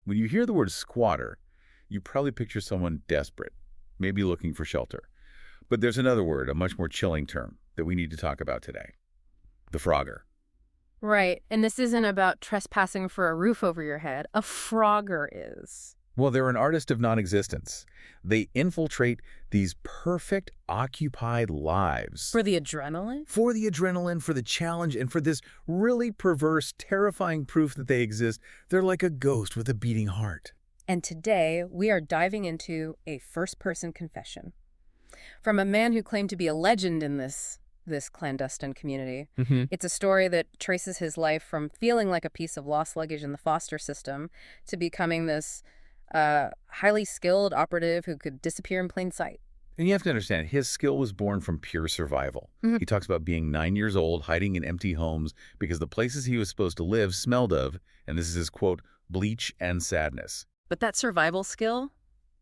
When you hear the word squatter, you probably picture someone desperate, maybe looking for shelter. But there's another word, a much more chilling term, that we need to talk about today. The Phrogger. Right, and this isn't about trespassing for a roof over your head. A Phrogger is. Well, they're an artist of non-existence. They infiltrate these perfect, occupied lives. For the adrenaline? For the adrenaline, for the challenge, and for this really perverse, terrifying proof that they exist. They're like a ghost with a beating heart. And today, we are diving into a first-person confession from a man who claimed to be a legend in this clandestine community. It's a story that traces his life from feeling like a piece of lost luggage in the foster system to becoming this highly skilled operative who could disappear in plain sight. And you have to understand, his skill was born from pure survival. He talks about being 9 years old, hiding in empty homes because the places he was supposed to live smelled of, and this is his quote, bleach and sadness. But that survival skill,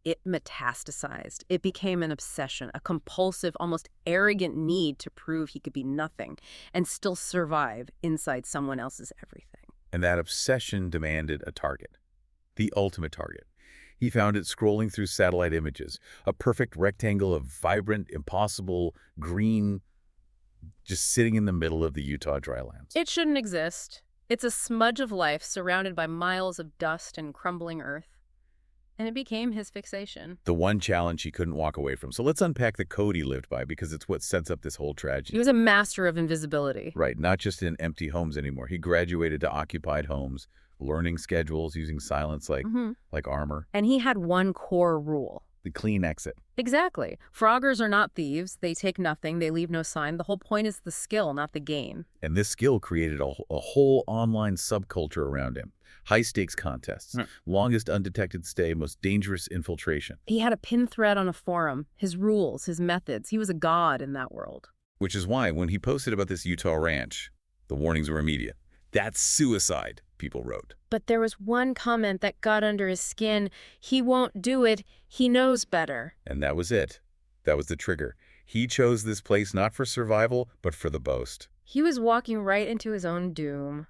it metastasized. It became an obsession, a compulsive, almost arrogant need to prove he could be nothing and still survive inside someone else's everything. And that obsession demanded a target, the ultimate target. He found it scrolling through satellite images, a perfect rectangle of vibrant, impossible green, just sitting in the middle of the Utah drylands. It shouldn't exist. It's a smudge of life surrounded by miles of dust and crumbling earth. And it became his fixation. The one challenge he couldn't walk away from. So let's unpack the code he lived by, because it's what sets up this whole tragedy. He was a master of invisibility. Right, not just in empty homes anymore. He graduated to occupied homes, learning schedules, using silence like armor. And he had one core rule. The clean exit. Exactly. Phroggers are not thieves. They take nothing. They leave no sign. The whole point is the skill, not the game. And this skill created a whole online subculture around him. High-stakes contests, longest undetected stay, most dangerous infiltration. He had a pin thread on a forum, his rules, his methods. He was a god in that world. Which is why when he posted about this Utah ranch, the warnings were immediate. That's suicide, people wrote. But there was one comment that got under his skin. He won't do it. He knows better. And that was it. That was the trigger. He chose this place not for survival, but for the boast. He was walking right into his own doom.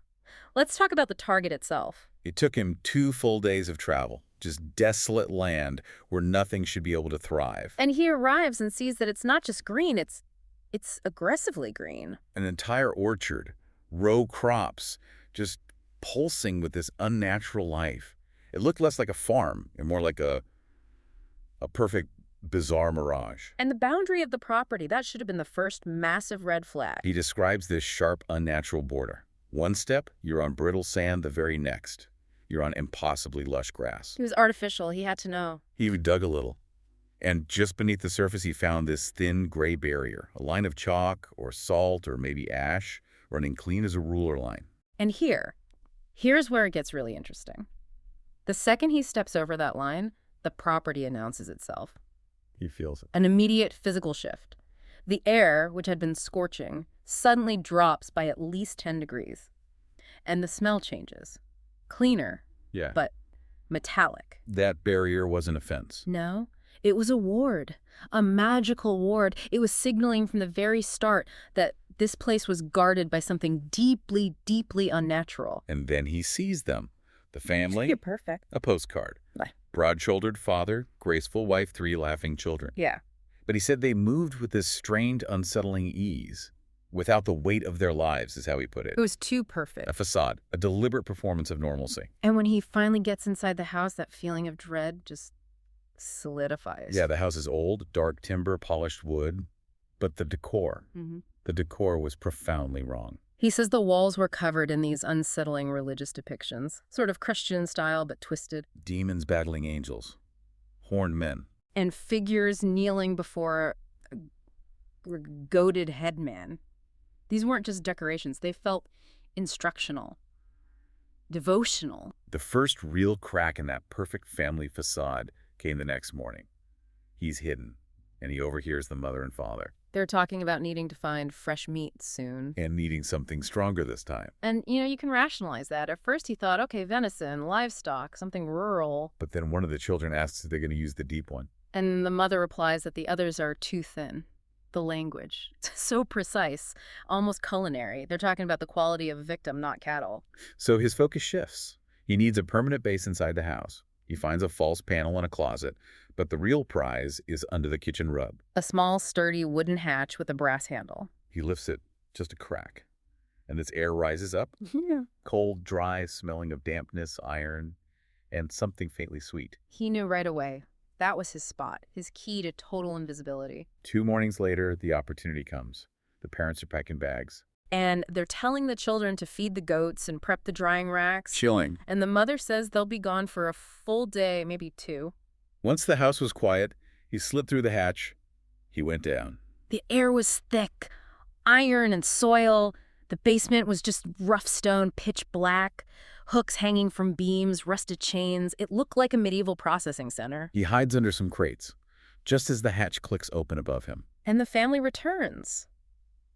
Let's talk about the target itself. It took him 2 full days of travel, just desolate land where nothing should be able to thrive. And he arrives and sees that it's not just green, it's aggressively green. An entire orchard, row crops, just pulsing with this unnatural life. It looked less like a farm and more like a perfect, bizarre mirage. And the boundary of the property, that should have been the first massive red flag. He describes this sharp, unnatural border. One step, you're on brittle sand. The very next, you're on impossibly lush grass. He was artificial. He had to know. He dug a little. And just beneath the surface, he found this thin gray barrier, a line of chalk or salt or maybe ash, running clean as a ruler line. And here's where it gets really interesting. The second he steps over that line, the property announces itself. He feels it. An immediate physical shift. The air, which had been scorching, suddenly drops by at least 10 degrees. And the smell changes. Cleaner, but metallic. That barrier wasn't a fence. No, it was a ward, a magical ward. It was signaling from the very start that this place was guarded by something deeply, deeply unnatural. And then he sees them. The family. You're perfect. A postcard. Bye. Broad-shouldered father, graceful wife, 3 laughing children. Yeah. But he said they moved with this strained, unsettling ease. Without the weight of their lives, is how he put it. It was too perfect. A facade, a deliberate performance of normalcy. And when he finally gets inside the house, that feeling of dread just solidifies. Yeah, the house is old, dark timber, polished wood. But the decor, the decor was profoundly wrong. He says the walls were covered in these unsettling religious depictions, sort of Christian style, but twisted. Demons battling angels, horned men. And figures kneeling before a goated headman. These weren't just decorations. They felt instructional, devotional. The first real crack in that perfect family facade came the next morning. He's hidden, and he overhears the mother and father. They're talking about needing to find fresh meat soon. And needing something stronger this time. And, you can rationalize that. At first he thought, okay, venison, livestock, something rural. But then one of the children asks if they're going to use the deep one. And the mother replies that the others are too thin. The language. It's so precise, almost culinary. They're talking about the quality of a victim, not cattle. So his focus shifts. He needs a permanent base inside the house. He finds a false panel in a closet, but the real prize is under the kitchen rub. A small, sturdy wooden hatch with a brass handle. He lifts it just a crack, and this air rises up, Yeah. cold, dry, smelling of dampness, iron, and something faintly sweet. He knew right away. That was his spot, his key to total invisibility. 2 mornings later, the opportunity comes. The parents are packing bags. And they're telling the children to feed the goats and prep the drying racks. Chilling. And the mother says they'll be gone for a full day, maybe 2. Once the house was quiet, he slid through the hatch. He went down. The air was thick, iron and soil. The basement was just rough stone, pitch black, hooks hanging from beams, rusted chains. It looked like a medieval processing center. He hides under some crates, just as the hatch clicks open above him. And the family returns.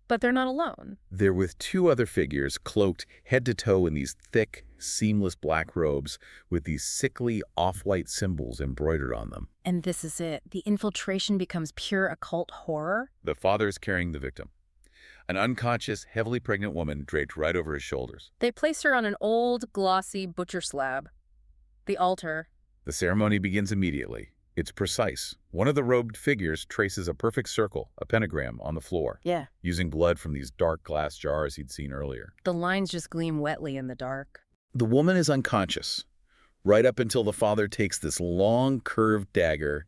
But they're not alone. They're with 2 other figures, cloaked head to toe in these thick, seamless black robes with these sickly off-white symbols embroidered on them. And this is it. The infiltration becomes pure occult horror. The father is carrying the victim, an unconscious, heavily pregnant woman draped right over his shoulders. They place her on an old, glossy butcher slab. The altar. The ceremony begins immediately. It's precise. One of the robed figures traces a perfect circle, a pentagram, on the floor, Yeah. using blood from these dark glass jars he'd seen earlier. The lines just gleam wetly in the dark. The woman is unconscious, right up until the father takes this long, curved dagger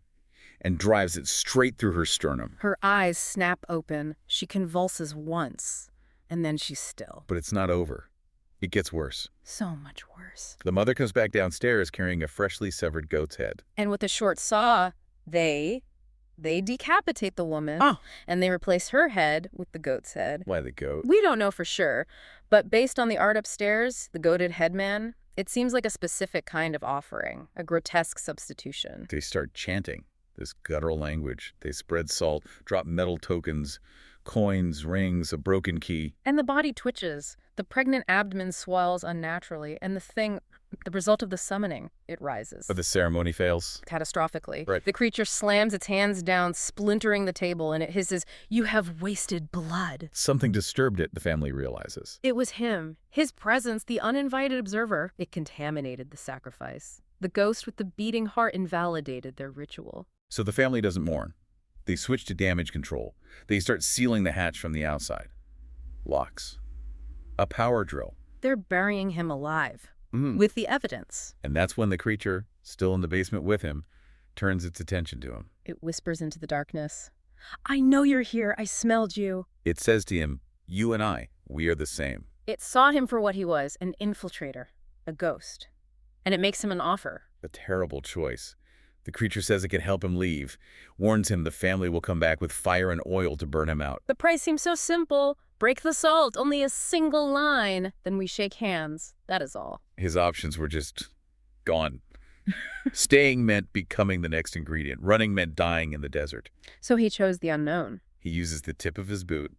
and drives it straight through her sternum. Her eyes snap open. She convulses once, and then she's still. But it's not over. It gets worse. So much worse. The mother comes back downstairs carrying a freshly severed goat's head. And with a short saw, they decapitate the woman, and they replace her head with the goat's head. Why the goat? We don't know for sure, but based on the art upstairs, the goated headman, it seems like a specific kind of offering, a grotesque substitution. They start chanting this guttural language. They spread salt, drop metal tokens, coins, rings, a broken key. And the body twitches. The pregnant abdomen swells unnaturally, and the result of the summoning, it rises. But the ceremony fails. Catastrophically. Right. The creature slams its hands down, splintering the table, and it hisses, "You have wasted blood." Something disturbed it, the family realizes. It was him. His presence, the uninvited observer. It contaminated the sacrifice. The ghost with the beating heart invalidated their ritual. So the family doesn't mourn. They switch to damage control. They start sealing the hatch from the outside. Locks. A power drill. They're burying him alive, with the evidence. And that's when the creature, still in the basement with him, turns its attention to him. It whispers into the darkness. "I know you're here. I smelled you." It says to him, "You and I, we are the same." It saw him for what he was, an infiltrator, a ghost. And it makes him an offer. A terrible choice. The creature says it can help him leave, warns him the family will come back with fire and oil to burn him out. The price seems so simple. Break the salt, only a single line. Then we shake hands. That is all. His options were just gone. Staying meant becoming the next ingredient. Running meant dying in the desert. So he chose the unknown. He uses the tip of his boot,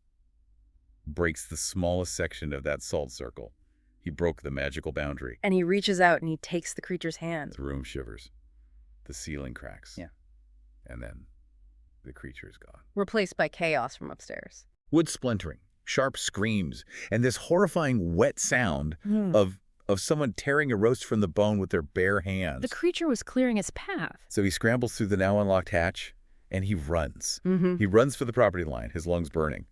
breaks the smallest section of that salt circle. He broke the magical boundary. And he reaches out and he takes the creature's hand. The room shivers. The ceiling cracks. Yeah. And then the creature is gone. Replaced by chaos from upstairs. Wood splintering, sharp screams, and this horrifying wet sound of someone tearing a roast from the bone with their bare hands. The creature was clearing its path. So he scrambles through the now unlocked hatch, and he runs. He runs for the property line, his lungs burning.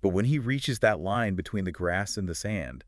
But when he reaches that line between the grass and the sand,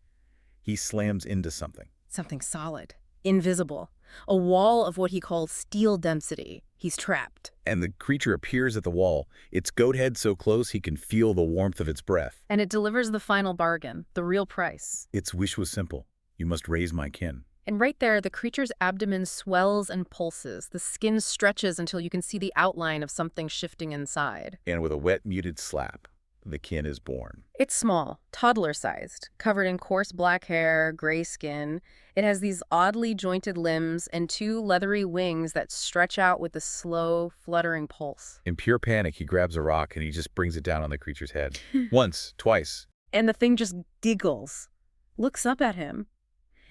he slams into something. Something solid. Invisible. A wall of what he calls steel density. He's trapped. And the creature appears at the wall, its goat head so close he can feel the warmth of its breath. And it delivers the final bargain, the real price. Its wish was simple. You must raise my kin. And right there, the creature's abdomen swells and pulses. The skin stretches until you can see the outline of something shifting inside. And with a wet, muted slap, the kin is born. It's small, toddler-sized, covered in coarse black hair, gray skin. It has these oddly jointed limbs and 2 leathery wings that stretch out with a slow, fluttering pulse. In pure panic, he grabs a rock and he just brings it down on the creature's head. Once, twice. And the thing just giggles, looks up at him,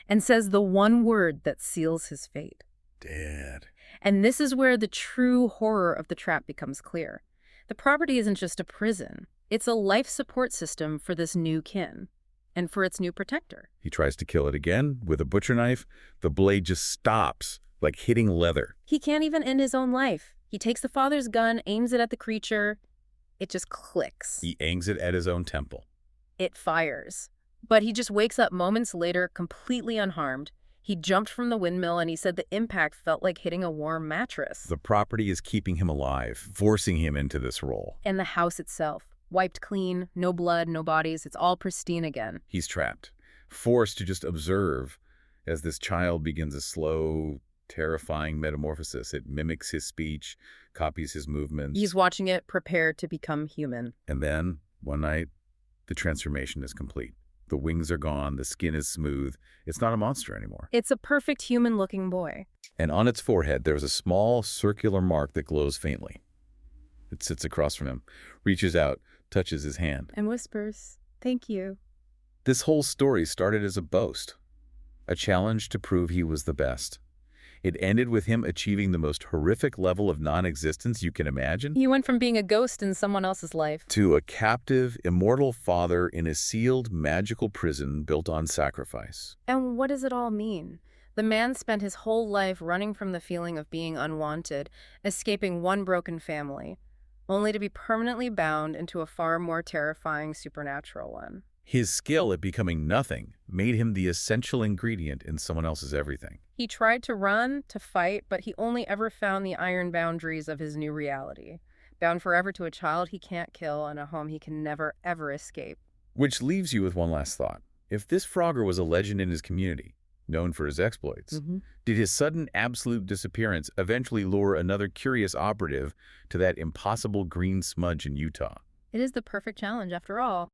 and says the one word that seals his fate. Dad. And this is where the true horror of the trap becomes clear. The property isn't just a prison. It's a life support system for this new kin. and for its new protector. He tries to kill it again with a butcher knife. The blade just stops, like hitting leather. He can't even end his own life. He takes the father's gun, aims it at the creature. It just clicks. He aims it at his own temple. It fires. But he just wakes up moments later completely unharmed. He jumped from the windmill and he said the impact felt like hitting a warm mattress. The property is keeping him alive, forcing him into this role. And the house itself, wiped clean, no blood, no bodies, it's all pristine again. He's trapped, forced to just observe as this child begins a slow, terrifying metamorphosis. It mimics his speech, copies his movements. He's watching it, prepared to become human. And then, one night, the transformation is complete. The wings are gone, the skin is smooth. It's not a monster anymore. It's a perfect human-looking boy. And on its forehead, there's a small circular mark that glows faintly. It sits across from him, reaches out, touches his hand. And whispers, "Thank you." This whole story started as a boast, a challenge to prove he was the best. It ended with him achieving the most horrific level of non-existence you can imagine. He went from being a ghost in someone else's life to a captive, immortal father in a sealed, magical prison built on sacrifice. And what does it all mean? The man spent his whole life running from the feeling of being unwanted, escaping one broken family, only to be permanently bound into a far more terrifying supernatural one. His skill at becoming nothing made him the essential ingredient in someone else's everything. He tried to run, to fight, but he only ever found the iron boundaries of his new reality, bound forever to a child he can't kill and a home he can never, ever escape. Which leaves you with one last thought. If this Phrogger was a legend in his community, known for his exploits, did his sudden absolute disappearance eventually lure another curious operative to that impossible green smudge in Utah? It is the perfect challenge after all.